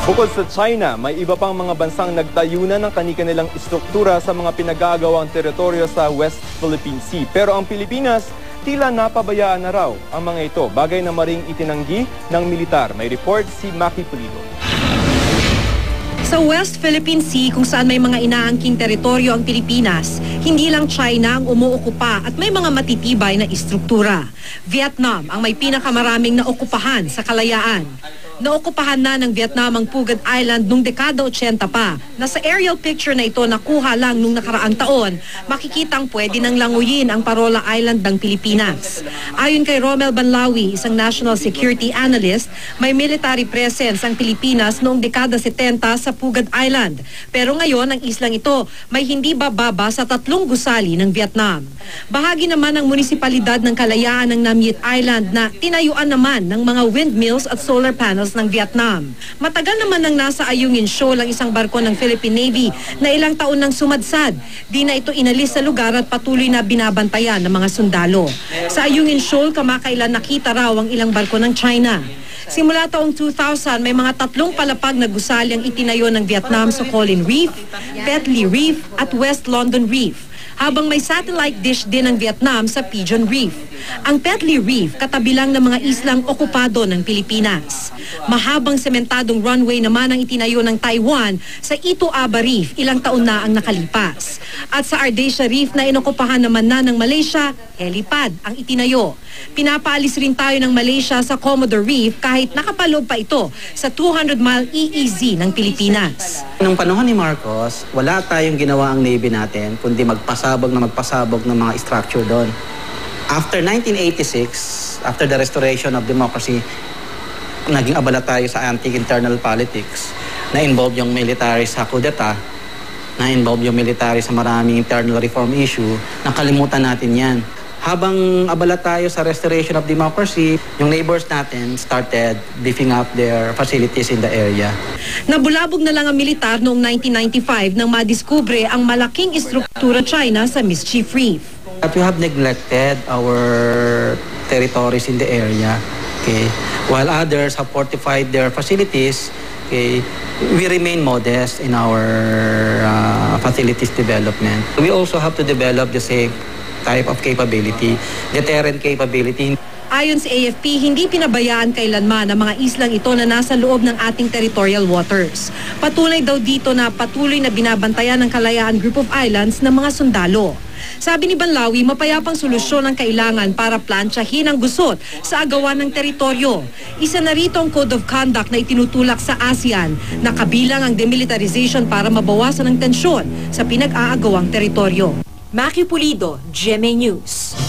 Bukod sa China, may iba pang mga bansang nagtayunan ng kani-kanilang istruktura sa mga pinag-aagawang teritoryo sa West Philippine Sea. Pero ang Pilipinas, tila napabayaan na raw ang mga ito, bagay na maring itinanggi ng militar. May report si Maki Pulido. Sa West Philippine Sea, kung saan may mga inaangking teritoryo ang Pilipinas, hindi lang China ang umuokupa at may mga matitibay na istruktura. Vietnam ang may pinakamaraming naokupahan sa kalayaan. Naokupahan na ng Vietnam ang Phuket Island noong dekada 80 pa. Nasa aerial picture na ito nakuha lang nung nakaraang taon, makikitang pwede nang languyin ang Parola Island ng Pilipinas. Ayon kay Romel Banlawi, isang national security analyst, may military presence ang Pilipinas noong dekada 70 sa Phuket Island. Pero ngayon, ang islang ito may hindi bababa sa 3 gusali ng Vietnam. Bahagi naman ng munisipalidad ng Kalayaan ng Nam Yet Island na tinayuan naman ng mga windmills at solar panels ng Vietnam. Matagal naman nang nasa Ayungin Shoal ang isang barko ng Philippine Navy na ilang taon nang sumadsad. Di na ito inalis sa lugar at patuloy na binabantayan ng mga sundalo. Sa Ayungin Shoal, kamakailan nakita raw ang ilang barko ng China. Simula taong 2000, may mga 3 palapag na gusali ang itinayo ng Vietnam sa Colin Reef, Petley Reef at West London Reef, habang may satellite dish din ng Vietnam sa Pigeon Reef. Ang Petley Reef katabi lang ng mga islang okupado ng Pilipinas. Mahabang sementadong runway naman ang itinayo ng Taiwan sa Ito Aba Reef ilang taon na ang nakalipas. At sa Ardesia Reef na inokupahan naman na ng Malaysia, helipad ang itinayo. Pinapaalis rin tayo ng Malaysia sa Commodore Reef kahit nakapaloob pa ito sa 200-mile EEZ ng Pilipinas. Nung panahon ni Marcos, wala tayong ginawa ang Navy natin kundi magpasabog ng mga structure doon. After 1986, after the restoration of democracy, naging abala tayo sa anti-internal politics. Na-involve yung military sa coup d'etat, na-involve yung military sa maraming internal reform issue. Nakalimutan natin yan. Habang abala tayo sa restoration of democracy, yung neighbors natin started beefing up their facilities in the area. Nabulabog na lang ang militar noong 1995 nang madiskubre ang malaking istruktura China sa Mischief Reef. That we have neglected our territories in the area. Okay. While others have fortified their facilities, okay, we remain modest in our facilities development. We also have to develop the same type of capability, deterrent capability. Ayon sa AFP, hindi pinabayaan kailanman ang mga islang ito na nasa loob ng ating territorial waters. Patunay daw dito na patuloy na binabantayan ng Kalayaan Group of Islands ng mga sundalo. Sabi ni Banlawi, mapayapang solusyon ang kailangan para plantsahin ang gusot sa agawan ng teritoryo. Isa na rito ang Code of Conduct na itinutulak sa ASEAN na kabilang ang demilitarization para mabawasan ang tensyon sa pinag-aagawang teritoryo. Maki Pulido, GMA News.